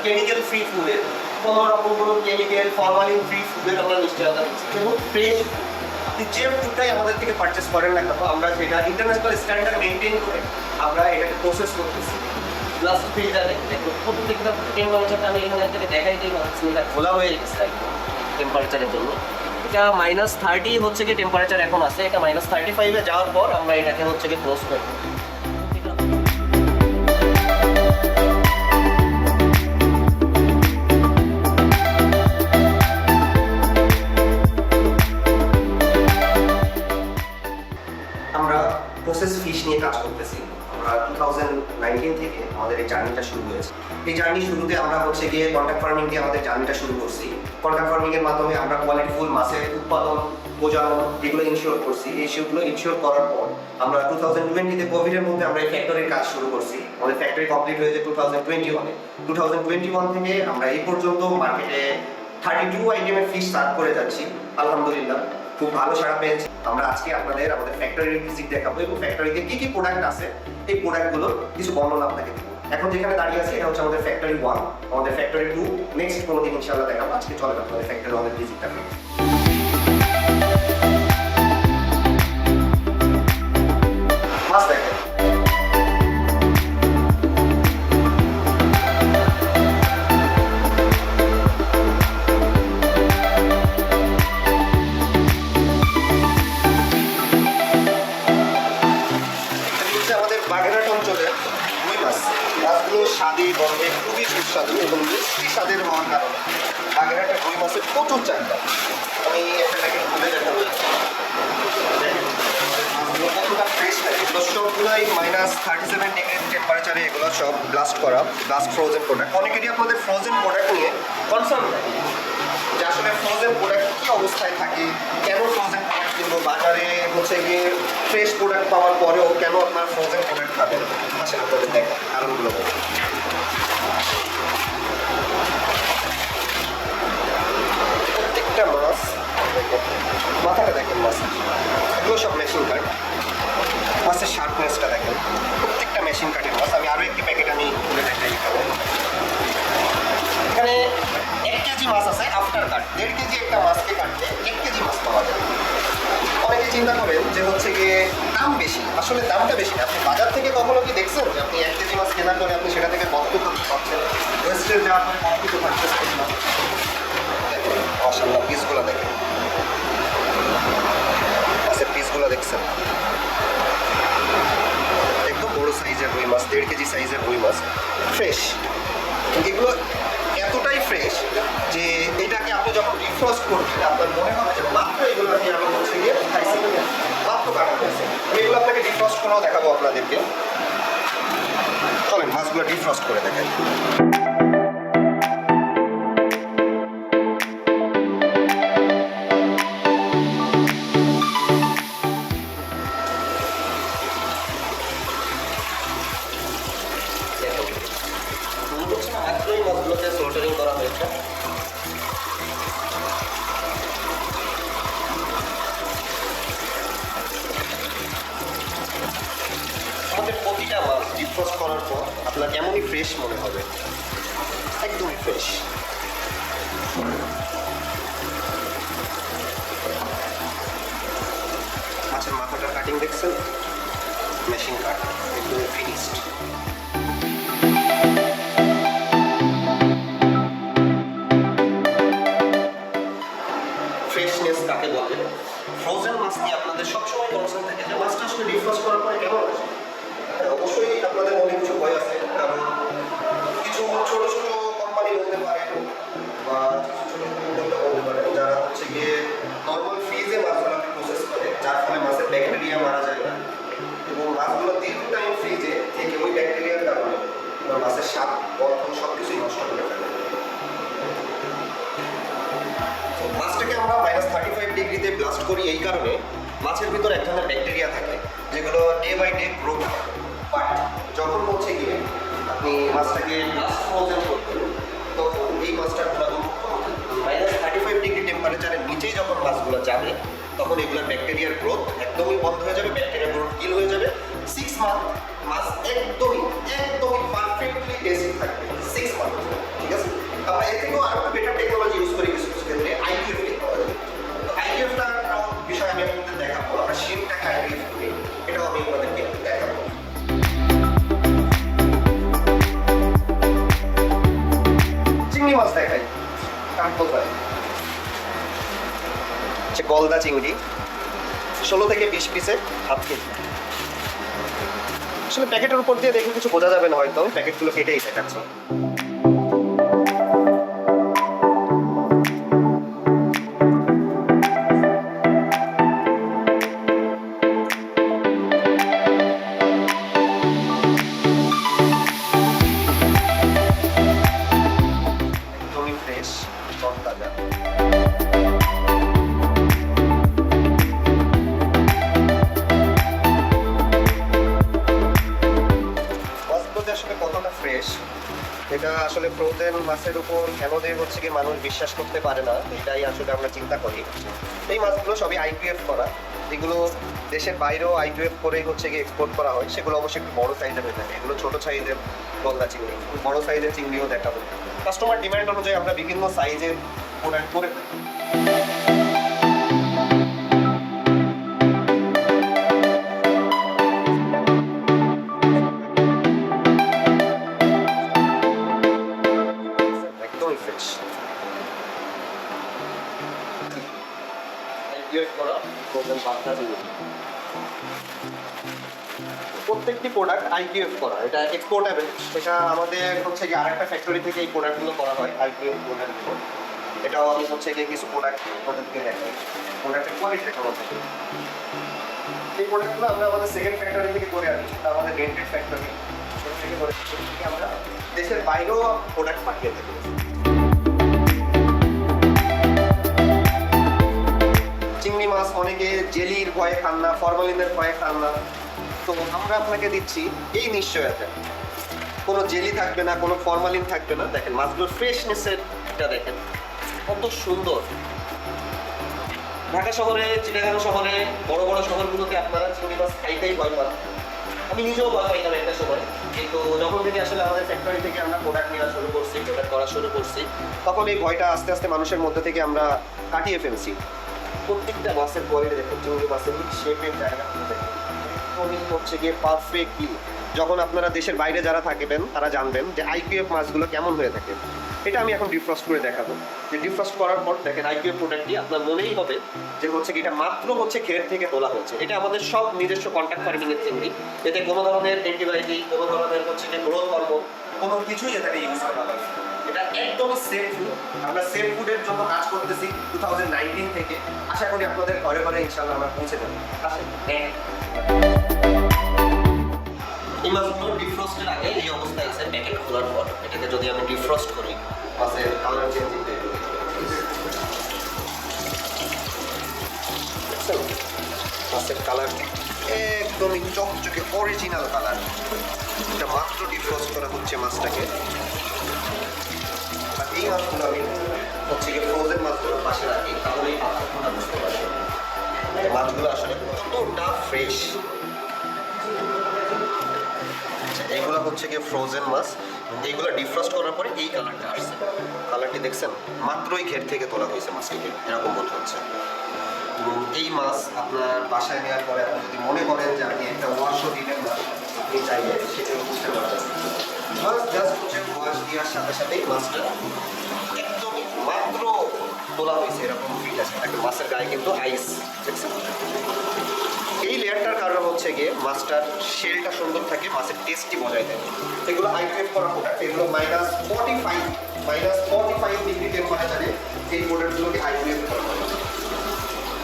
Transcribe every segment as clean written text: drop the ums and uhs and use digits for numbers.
Chemical free ফুডের, কোনো রকম কোনো কেমিক্যাল ফরমালিন ফ্রি ফুডের আমরা নিশ্চয়তা দিচ্ছি এবং ফ্রেশ। আপনি যে ফুডটাই আমাদের থেকে পারচেস করেন না কেন, আমরা সেটা ইন্টারন্যাশনাল স্ট্যান্ডার্ড মেনটেন করে আমরা এটাকে প্রসেস করতেছি। প্লাস ফিল্টারে দেখুন প্রত্যেকটা টেম্পারেচারটা আমি এখানে থেকে দেখাই দিই, এটা খোলা হয়ে গেছে টেম্পারেচারের জন্য। এটা -30 হচ্ছে কি টেম্পারেচার এখন আছে, এটা -35-এ যাওয়ার পর আমরা এটাকে হচ্ছে কি ক্লোজ করব। আমরা প্রসেস ফিশ নিয়ে কাজ করতেছি। আমরা 2019 থেকে আমাদের এই জার্নিটা শুরু হয়েছে। এই জার্নি শুরুতে আমরা হচ্ছে গিয়ে কন্ট্রাক্ট ফার্মিং দিয়ে আমাদের জার্নিটা শুরু করছি। কন্ট্রাক্ট ফার্মিং এর মাধ্যমে আমরা কোয়ালিটিফুল মাছের উৎপাদন, বোঝানো এগুলো ইনশিওর করছি। এইগুলো ইনশিওর করার পর আমরা 2020-তে কোভিডের মধ্যে আমরা এই ফ্যাক্টরির কাজ শুরু করছি। আমাদের ফ্যাক্টরি কমপ্লিট হয়েছে 2021-এ। 2021 থেকে আমরা এই পর্যন্ত মার্কেটে 32 আইটেমের ফিশ সার্ভ করে যাচ্ছি। আলহামদুলিল্লাহ খুব ভালো সাড়া পেয়েছি। আমরা আজকে আপনাদের আমাদের ফ্যাক্টরির ভিজিট দেখাবো এবং ফ্যাক্টরিতে কি কি প্রোডাক্ট আছে এই প্রোডাক্টগুলোর কিছু বর্ণনা আপনাকে দেবো। এখন যেখানে দাঁড়িয়ে আছে এটা হচ্ছে আমাদের ফ্যাক্টরি 1, আমাদের ফ্যাক্টরি 2 নেক্সট কোনো দিন ইনশাআল্লাহ দেখাবো। আজকে চলে আপনাদের ফ্যাক্টরি আমাদের ভিজিটটা করি। মাছ দেখেন, বাগেরহাট অঞ্চলে রুই মাছ, মাছগুলো স্বাদে গন্ধে খুবই সুস্বাদু এবং মিষ্টি স্বাদের হওয়ার কারণে বাগেরহাটের রুই মাছের প্রচুর চাহিদা। আমি এটাকে খুলে দেখাবো। মাছগুলো কতটা ফ্রেশ থাকে, এগুলো সবগুলোই -37 ডিগ্রি টেম্পারেচারে এগুলো সব ব্লাস্ট করা, ব্লাস্ট ফ্রোজেন প্রোডাক্ট। অনেকেরই আপনাদের ফ্রোজেন প্রোডাক্ট নিয়ে কনসার্ন থাকে যে আসলে ফ্রোজেন প্রোডাক্ট কী অবস্থায় থাকে, কেন ফ্রোজেন প্রোডাক্ট কিনবো, বাজারে হচ্ছে গিয়ে ফ্রেশ প্রোডাক্ট পাওয়ার পরেও কেন আপনার ফ্রোজেন প্রোডাক্ট খাবেন। আসলে আপনাদের দেখেন কারণগুলো বলুন। প্রত্যেকটা মাছ মাথাটা দেখেন, মাছ এগুলো সব মেশিন কাট। মাছের শার্পনেসটা দেখেন, প্রত্যেকটা মেশিন কাটের মাছ। আমি আরও একটি প্যাকেট আমি খুলে দেখাই। এখানে 1 কেজি মাছ আছে আফটার কাট। 1.5 কেজি একটা মাছকে কাটলে 1 কেজি মাছ পাওয়া যাবে। অনেকে চিন্তা করেন যে হচ্ছে গিয়ে দাম বেশি, আসলে দামটা বেশি না। আপনি বাজার থেকে কখনো কি দেখছেন যে আপনি 1 কেজি মাছ কেনার পরে আপনি সেটা থেকে কত পাচ্ছেন, ওয়েস্টেজ যাওয়ার পরে কত পারচেস করছেন। দেখেন মাশাআল্লাহ পিসগুলো দেখেন, মাছের পিসগুলো দেখছেন, একদম বড় সাইজের রুই মাছ, 1.5 কেজি সাইজের রুই মাছ, ফ্রেশ। এগুলো এতটাই ফ্রেশ যে এটাকে আপনি যখন ডিফ্রস্ট করবেন আপনার মনে হবে যে মাত্র এগুলো আমি হচ্ছে গিয়ে খাইছি, মাত্র কাটা হয়েছে। আমি এগুলো আপনাকে ডিফ্রস্ট করেও দেখাবো আপনাদেরকে। চলেন মাছগুলো ডিফ্রস্ট করে দেখাই। মাছগুলোকে সোল্টারিং করা হয়েছে। আমাদের প্রতিটা মাছ ডিফ্রস্ট করার পর আপনার কেমনই ফ্রেশ মনে হবে, একদমই ফ্রেশ। মাছের মাথাটা কাটিং দেখছেন, মেশিন কাট, একদমই ফিনিশড। কাকে বলে ফ্রোজেন মাছ নিয়ে আপনাদের সবসময় কনসার্ন থাকে যে মাছটা আসলে ডিফ্রস্ট করার পরে কেমন আসে। অবশ্যই আপনাদের মনে কিছু ভয় আছে, কারণ কিছু ছোট ছোট কোম্পানি বলতে পারেন বা কিছু ছোট ছোট উদ্যোক্তা বলতে পারেন যারা হচ্ছে গিয়ে নর্মাল ফ্রিজে মাছগুলোকে প্রসেস করে, যার ফলে মাছের ব্যাকটেরিয়া মারা যায় না এবং মাছগুলো দীর্ঘ টাইম ফ্রিজে থেকে ওই ব্যাকটেরিয়ার কারণে মাছের স্বাদ, গন্ধ সব কিছুই নষ্ট করে ফেলে। মাছটাকে আমরা -35 ডিগ্রিতে ব্লাস্ট করি এই কারণে মাছের ভিতর এক ধরনের ব্যাকটেরিয়া থাকে যেগুলো ডে বাই ডে গ্রো করে। বাট যখন হচ্ছে গিয়ে আপনি মাছটাকে ব্লাস্ট ফ্রোজেন করবেন তখন এই মাছটার গুণাগুণ -35 ডিগ্রি টেম্পারেচারের নিচেই যখন মাছগুলো যাবে তখন এগুলোর ব্যাকটেরিয়ার গ্রোথ একদমই বন্ধ হয়ে যাবে, ব্যাকটেরিয়া গ্রোথ কিল হয়ে যাবে। 6 মান্থ মাছ একদমই পারফেক্টলি টেস্ট থাকবে, 6 মান্থ, ঠিক আছে। আমরা এর থেকেও আরো বেটার টেকনোলজি ইউজ করি কিছু কিছু ক্ষেত্রে আইপিএফ টেকনোলজি। আইপিএফটার বিষয় আমি আপনাদের দেখাবো, আমরা শিমটাকে আইপিএফ করি, এটাও আমি আপনাদেরকে দেখাবো। চিংড়ি মাছ দেখাই, কানকল ভাই গলদা চিংড়ি 16 থেকে 20 পিসে হাফ কেজি। আসলে প্যাকেটের উপর দিয়ে দেখে কিছু বোঝা যাবে না, হয়তো প্যাকেটগুলো কেটেই দেখাচ্ছি। একদমই ফ্রেশ, তাজা। আসলে কতটা ফ্রেশ, এটা আসলে ফ্রোজেন মাছের উপর কেন দিয়ে হচ্ছে কি মানুষ বিশ্বাস করতে পারে না, এটাই আসলে আমরা চিন্তা করি। এই মাছগুলো সবই আইপিএফ করা, এগুলো দেশের বাইরেও আইপিএফ করেই হচ্ছে গিয়ে এক্সপোর্ট করা হয়। সেগুলো অবশ্যই একটু বড় সাইজের হয়ে থাকে, এগুলো ছোট সাইজের গলদা চিংড়ি, বড় সাইজের চিংড়িও দেখাবো। কাস্টমার ডিমান্ড অনুযায়ী আমরা বিভিন্ন সাইজের প্রোডাক্ট করে থাকি। প্রত্যেকটি প্রোডাক্ট আইপিএফ করা, এটা এক্সপোর্টেবল। এটা আমাদের হচ্ছে কি আরেকটা ফ্যাক্টরি থেকে এই প্রোডাক্টগুলো করা হয় আইপিএফ প্রোডাক্টগুলো। এটাও আমি হচ্ছে গিয়ে কিছু প্রোডাক্ট আপনাদেরকে দেখাই, প্রোডাক্টের কোয়ালিটি কেমন থাকে। এই প্রোডাক্টগুলো আমরা আমাদের সেকেন্ড ফ্যাক্টরি থেকে করে আনি, আমাদের রেন্টেড ফ্যাক্টরি থেকে করে আমরা দেশের বাইরেও প্রোডাক্ট পাঠিয়ে থাকি। চিংড়ি মাছ অনেকে জেলির ভয়ে খান না, ফরমালিনের ভয়ে খান না, তো আমরা আপনাকে দিচ্ছি এই নিশ্চয়তা, কোনো জেলি থাকবে না, কোনো ফরমালিন থাকবে না। দেখেন মাছগুলোর ফ্রেশনেসের এটা দেখেন কত সুন্দর। ঢাকা শহরে, চিটাগাং শহরে, বড় বড় শহরগুলোতে আপনারা চিংড়ি মাছ খাইতেই ভয় পান, আমি নিজেও ভয় পাইতাম একটা সময়। কিন্তু যখন থেকে আসলে আমাদের ফ্যাক্টরি থেকে আমরা প্রোডাক্ট নেওয়া শুরু করছি, প্রোডাক্ট করা শুরু করছি, তখন এই ভয়টা আস্তে আস্তে মানুষের মধ্যে থেকে আমরা কাটিয়ে ফেলছি। প্রত্যেকটা মাছের কোয়ালিটি দেখুন, চিংড়ি মাছের শেপের জায়গা হচ্ছে গিয়ে পারফেক্টলি। যখন আপনারা দেশের বাইরে যারা থাকবেন তারা জানবেন যে আইপিএফ মাছগুলো কেমন হয়ে থাকে। এটা আমি এখন ডিফ্রস্ট করে দেখাবো, যে ডিফ্রস্ট করার পর দেখেন আইপিএফ প্রোডাক্টটি আপনার মনেই হবে যে হচ্ছে কি এটা মাত্র হচ্ছে ক্ষেত থেকে তোলা হয়েছে। এটা আমাদের সব নিজস্ব কন্ট্রাক্ট ফার্মিংয়ের চিংড়ি, এতে কোনো ধরনের অ্যান্টিবায়োটিক, কোনো ধরনের হচ্ছে যে গ্রোথ হরমোন, কোনো কিছুই এটাকে ইউজ করা হয়। এটা একদমই সেফ ফুড। আমরা সেফ ফুডের জন্য কাজ করতেছি 2019 থেকে। আশা করি আপনাদের ঘরে ঘরে ইনশাআল্লাহ আমরা পৌঁছে দেবো। আসেন। এই মাছগুলো ডিফ্রস্টের আগে এই অবস্থায় আছে, প্যাকেট খোলার পর এটাকে যদি আমি ডিফ্রস্ট করি মাছের কালার চেঞ্জ হতে মাছের কালার একদমই চকচকে অরিজিনাল কালার। এটা মাত্র ডিফ্রস্ট করা হচ্ছে মাছটাকে। আর এই মাছগুলো আমি হচ্ছে গিয়ে ফ্রোজেন মাছগুলোর পাশে রাখি, তাহলে এই পার্থক্যটা বুঝতে পারবো মাছগুলো আসলে কতটা ফ্রেশ। এইগুলো হচ্ছে গিয়ে ফ্রোজেন মাছ, এইগুলো ডিফ্রস্ট করার পরে এই কালারটা আসছে। কালারটি দেখছেন, মাত্রই ঘের থেকে তোলা হয়েছে মাছটিকে, এরকম বোধ হচ্ছে। এই মাছ আপনার বাসায় নেওয়ার পরে আপনি যদি মনে করেন যে আপনি একটা ওয়াশও দিলেন না, আপনি চাইলে সেটাও বুঝতে পারবেন। মাছ জাস্ট হচ্ছে ওয়াশ দেওয়ার সাথে সাথেই মাছটা একদমই মাত্র তোলা হয়েছে এরকম ফিল আছে। একটা মাছের গায়ে কিন্তু আইস দেখছেন। এই লেয়ারটার কারণ হচ্ছে গিয়ে মাছটার শেলটা সুন্দর থাকে, মাছের টেস্টই বজায় থাকে। এগুলো আইপিএফ করা প্রোডাক্ট, এগুলো -45 ডিগ্রি টেম্পারেচারে এই প্রোডাক্টগুলোকে আইপিএফ করা হয়।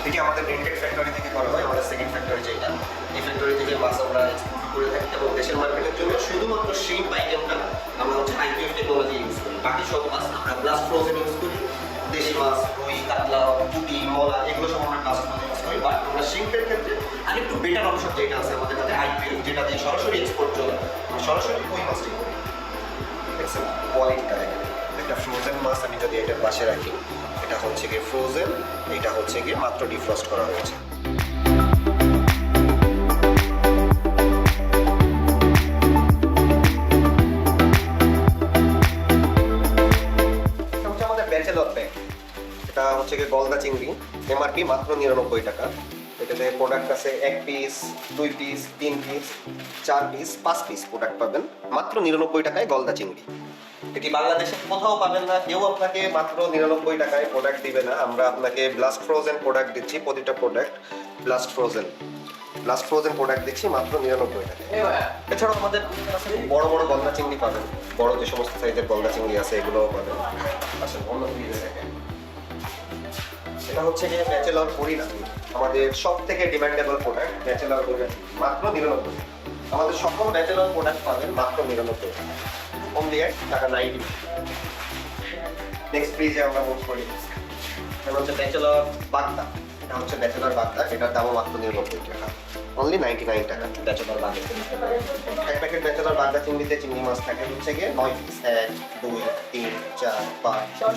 এটি আমাদের রেন্টেড ফ্যাক্টরি থেকে করা হয়, আমাদের সেকেন্ড ফ্যাক্টরি যেটা, এই ফ্যাক্টরি থেকে মাছ আমরা এক্সপোর্ট করে থাকি এবং দেশের মার্কেটের জন্য শুধুমাত্র শ্রিম্প আইটেমটা আমরা হচ্ছে আইপিএফ টেকনোলজি ইউজ করি। বাকি সব মাছ আমরা গ্লাস ফ্রোজেন ইউজ করি। দেশি মাছ, রুই, কাতলা, পুঁটি, মলা এগুলো সব আমরা গ্লাস ফ্রোজেন ইউজ করি। বাট আমরা শ্রিম্পের ক্ষেত্রে আরেকটু বেটার অপশন যেটা আছে আমাদের কাছে আইপিএফ, যেটা দিয়ে সরাসরি এক্সপোর্ট চলে, আমরা সরাসরি ওই মাছটি করি। দেখছেন কোয়ালিটিটা দেখেন, একটা ফ্রোজেন মাছ আমি যদি এটার পাশে রাখি, এটা হচ্ছে গিয়ে ফ্রোজেন, এটা হচ্ছে গিয়ে মাত্র ডিফ্রস্ট করা হয়েছে। এটা হচ্ছে গিয়ে গলদা চিংড়ি, এমআরপি মাত্র 99 টাকা। এটাতে প্রোডাক্ট আছে 1 piece, 2 piece, 3 piece, 4 piece, 5 piece product পাবেন মাত্র 99 টাকায় গলদা চিংড়ি। এটি বাংলাদেশে কোথাও পাবেন না, কেউ আপনাকে মাত্র 99 টাকায় প্রোডাক্ট দিবে না। আমরা আপনাকে ব্লাস্ট ফ্রোজেন প্রোডাক্ট দিচ্ছি, প্রতিটা প্রোডাক্ট ব্লাস্ট ফ্রোজেন প্রোডাক্ট দিচ্ছি মাত্র 99 টাকায়। এছাড়াও আমাদের বড় বড় গলদা চিংড়ি পাবেন, বড় যে সমস্ত সাইজের গলদা চিংড়ি আছে এগুলোও পাবেন। আসলে অন্য এটা হচ্ছে গিয়ে ব্যাচেলর হরিণা, আমাদের সব থেকে ডিমান্ডেবল প্রোডাক্ট ব্যাচেলর হরিণা মাত্র 99। আমাদের সকল ব্যাচেলর প্রোডাক্ট পাবেন মাত্র 99 অনলি টাকা 90। নেক্সট পেজে আমরা মুভ করি। এটা হচ্ছে ব্যাচেলর বাগদা, এটা হচ্ছে ব্যাচেলর বাগদা, এটার দামও মাত্র 99 টাকা, অনলি 99 টাকা ব্যাচেলর বাগদা। এক প্যাকেট ব্যাচেলর বাগদা চিংড়িতে চিংড়ি মাছ থাকে হচ্ছে গিয়ে 9 পিস, 1 2 3 4 5 6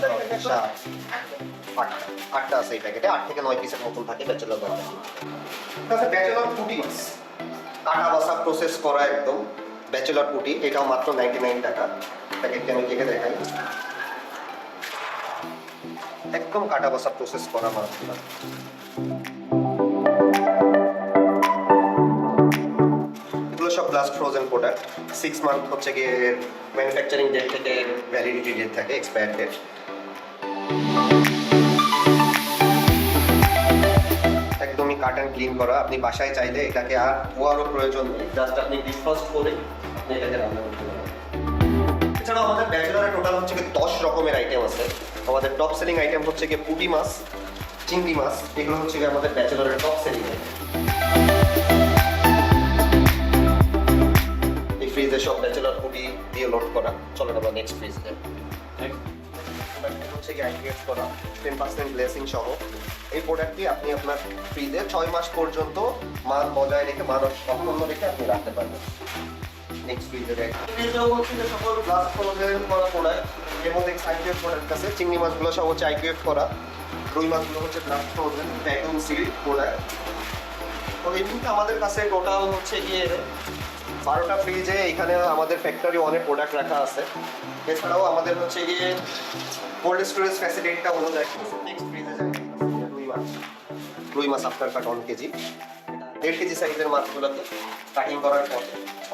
7 8টা আছে এই প্যাকেটে, 8 থেকে 9 পিসের মতন থাকে ব্যাচেলর বাগদা। তাছাড়া ব্যাচেলর পুঁটি মাছ কাটা বাসা প্রসেস করা একদম ব্যাচেলর পুঁটি, এটাও মাত্র 99 টাকা। প্যাকেটটি আমি কেটে দেখাই, একদম কাটা বাসা প্রসেস করা মাছগুলো। এগুলো সব ব্লাস্ট ফ্রোজেন প্রোডাক্ট, 6 মান্থ হচ্ছে গিয়ে ম্যানুফ্যাকচারিং ডেট থেকে ভ্যালিডিটি ডেট থাকে, এক্সপায়ার ডেট। একদমই কাট অ্যান্ড ক্লিন করা, আপনি বাসায় চাইলে এটাকে আর ধোয়ারও প্রয়োজন নেই, জাস্ট আপনি ডিসফ্রস্ট করে আপনি এটাকে রান্না করতে পারেন। এছাড়াও আমাদের ব্যাচেলরে টোটাল হচ্ছে গিয়ে 10 রকমের আইটেম আছে। আমাদের টপ সেলিং আইটেম হচ্ছে গিয়ে পুঁটি মাছ, চিংড়ি মাছ, এগুলো হচ্ছে গিয়ে আমাদের ব্যাচেলরের টপ সেলিং আইটেম। এই ফ্রিজে সব ব্যাচেলর পুঁটি দিয়ে লোড করা। চলো আমরা নেক্সট ফ্রিজ যাই। হচ্ছে গিয়ে আইপিএফ করা 10% ব্লেসিং সহ এই প্রোডাক্টটি আপনি আপনার ফ্রিজে 6 মাস পর্যন্ত মান বজায় রেখে, মান অক্ষুণ্ণ রেখে আপনি রাখতে পারবেন। নেক্সট ফ্রিজে যাই। ফ্রিজেও হচ্ছে যে সকল গ্লাস ফ্রোজেন করা প্রোডাক্ট, এর মধ্যে আইপিএফ প্রোডাক্ট আছে। চিংড়ি মাছগুলো সব হচ্ছে আইপিএফ করা, রুই মাছগুলো হচ্ছে glass frozen vacuum seal product. তো এই মুহূর্তে আমাদের কাছে টোটাল হচ্ছে গিয়ে 12টা ফ্রিজে এখানে আমাদের ফ্যাক্টরি অনেক প্রোডাক্ট রাখা আছে। এছাড়াও আমাদের হচ্ছে গিয়ে কোল্ড স্টোরেজ ফ্যাসিলিটিটা অনুযায়ী নেক্সট ফ্রিজে যাই। রুই মাছ আফটার কাট 1 কেজি, 1.5 কেজি সাইজের মাছগুলোকে কাটিং করার পর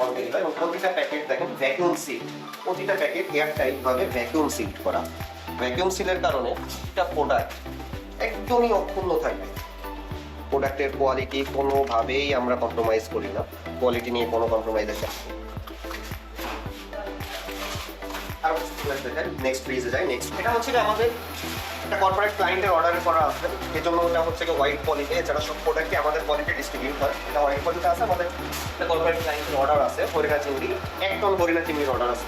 1 কেজি এবং প্রতিটা প্যাকেট দেখেন ভ্যাকুয়াম সিল, প্রতিটা প্যাকেট এয়ার টাইট ভাবে ভ্যাকুয়াম সিল করা। ভ্যাকুয়াম সিলের কারণে এটা প্রোডাক্ট একদমই অক্ষুণ্ণ থাকবে। প্রোডাক্টের কোয়ালিটি কোনোভাবেই আমরা কম্প্রোমাইজ করি না, কোয়ালিটি নিয়ে কোনো কম্প্রোমাইজেশন। আর নেক্সট ফ্রিজে যাই। নেক্সট এটা হচ্ছে আমাদের একটা কর্পোরেট ক্লায়েন্টের অর্ডারে করা আছে, এই জন্য ওটা হচ্ছে হোয়াইট পলিতে। এছাড়া সব প্রোডাক্টই আমাদের কোয়ালিটি ডিস্ট্রিবিউট হয়। এটা হোয়াইট পলিতে আছে, আমাদের একটা কর্পোরেট ক্লায়েন্টের অর্ডার আছে হরিণা চিংড়ি, 1 টন হরিণা চিংড়ির অর্ডার আছে।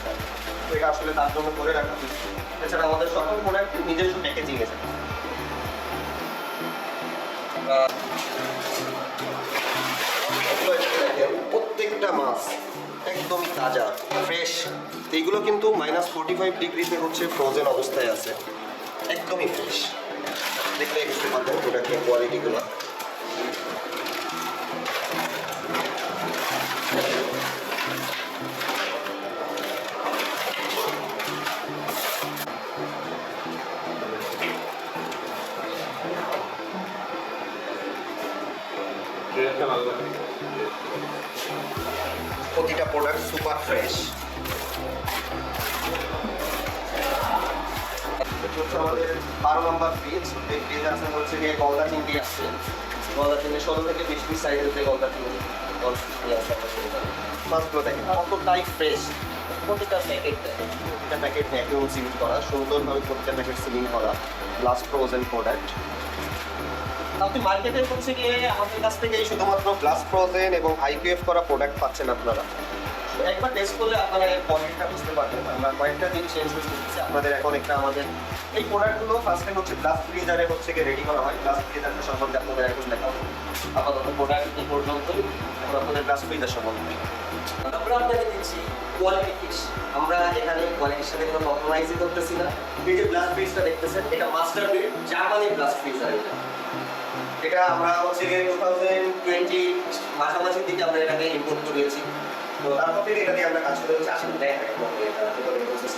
তো এটা আসলে তার জন্য করে রাখা হয়েছে। এছাড়া আমাদের সকল প্রোডাক্ট নিজস্ব প্যাকেজিং আছে। প্রত্যেকটা মাছ একদমই তাজা ফ্রেশ। এইগুলো কিন্তু -45 ডিগ্রিতে হচ্ছে ফ্রোজেন অবস্থায় আছে, একদমই ফ্রেশ। দেখলে বুঝতে পারবেন প্রোডাক্টের কোয়ালিটিগুলো। প্রতিটা প্রোডাক্ট সুপার ফ্রেশ। আমাদের 12 নম্বর ফ্রিজ, এই ফ্রিজ আছে হচ্ছে গিয়ে গলদা চিংড়ি আছে। গলদা চিংড়ি 16 থেকে 20 পিস সাইজের যে গলদা চিংড়ি মাছগুলো দেখেন কতটাই ফ্রেশ। প্রতিটা প্যাকেট ভ্যাকুয়াম সিল করা, সুন্দরভাবে প্রতিটা প্যাকেট সিলিং করা, গ্লাস ফ্রোজেন প্রোডাক্ট। আপনি মার্কেটে হচ্ছে গিয়ে আমাদের কাছ থেকে শুধুমাত্র গ্লাস ফ্রোজেন এবং আইপিএফ করা প্রোডাক্ট পাচ্ছেন আপনারা। একবার টেস্ট করলে আপনারা এর কোয়ালিটিটা বুঝতে পারবেন। আমরা কয়েকটা দিন চেঞ্জ করতেছি আপনাদের। এখন একটা আমাদের এই প্রোডাক্টগুলো ফার্স্ট টাইম হচ্ছে গ্লাস ফ্রিজারে হচ্ছে গিয়ে রেডি করা হয়। গ্লাস ফ্রিজারটা সম্বন্ধে আপনাদের এখন দেখাবো। আপাতত প্রোডাক্ট এই পর্যন্তই। আমরা আপনাদের গ্লাস ফ্রিজার সম্বন্ধে আমরা আপনাদের দিচ্ছি কোয়ালিটি ফিশ। আমরা এখানে কোয়ালিটির সাথে কোনো কম্প্রোমাইজই করতেছি না। এই যে গ্লাস ফ্রিজটা দেখতেছেন, এটা মাস্টার গ্রেড জাপানি গ্লাস ফ্রিজার। এটা আমরা হচ্ছে 2020 মাঝামাঝির দিকে আমরা এটাকে ইম্পোর্ট করেছি। তো তারপর থেকে এটা দিয়ে আমরা কাজ করে হচ্ছে আসলে দেখা এটা প্রসেস।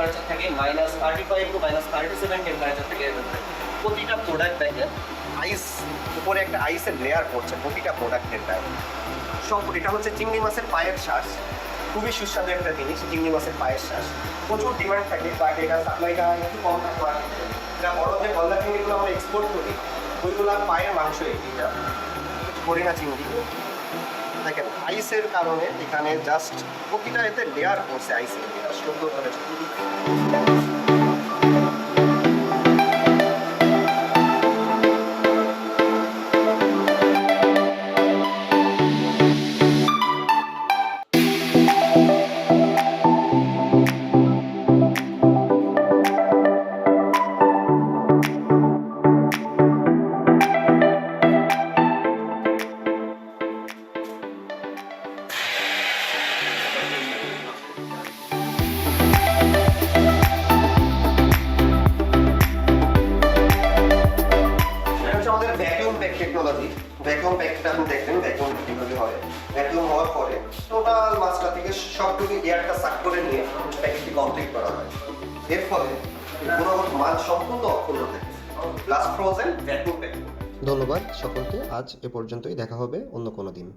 টেম্পারেচার থাকে -35 টু -37 টেম্পারেচার থেকে প্রতিটা প্রোডাক্ট দেখেন আইস, উপরে একটা আইসের লেয়ার পড়ছে প্রতিটা প্রোডাক্টের গায়ে। সব এটা হচ্ছে চিংড়ি মাছের পায়ের শ্বাস, খুবই সুস্বাদু একটা জিনিস চিংড়ি মাছের পায়ের শ্বাস। প্রচুর ডিমান্ড থাকে, বাট এটা সাপ্লাইটা একটু কম থাকে মার্কেটে। এটা বড় যে গলদা চিংড়িগুলো আমরা এক্সপোর্ট করি, ওইগুলো পায়ের মাংস এইটা হরিণা চিংড়ি। দেখেন আইসের কারণে এখানে জাস্ট প্রতিটা এতে লেয়ার পড়ছে আইসের লেয়ার, সুন্দর করে। টেকনোলজি ভ্যাকুয়াম প্যাকটা আপনি দেখবেন ভ্যাকুয়াম কিভাবে হয়। ভ্যাকুয়াম হওয়ার পরে টোটাল মাছটা থেকে সবটুকু এয়ারটা সাক করে নিয়ে প্যাকেটটি কমপ্লিট করা হয়। এর ফলে গুণগত মান সম্পূর্ণ অক্ষুণ্ণ থাকে, প্লাস ফ্রোজেন ভ্যাকুয়াম প্যাক। ধন্যবাদ সকলকে, আজ এ পর্যন্তই, দেখা হবে অন্য কোনো দিন।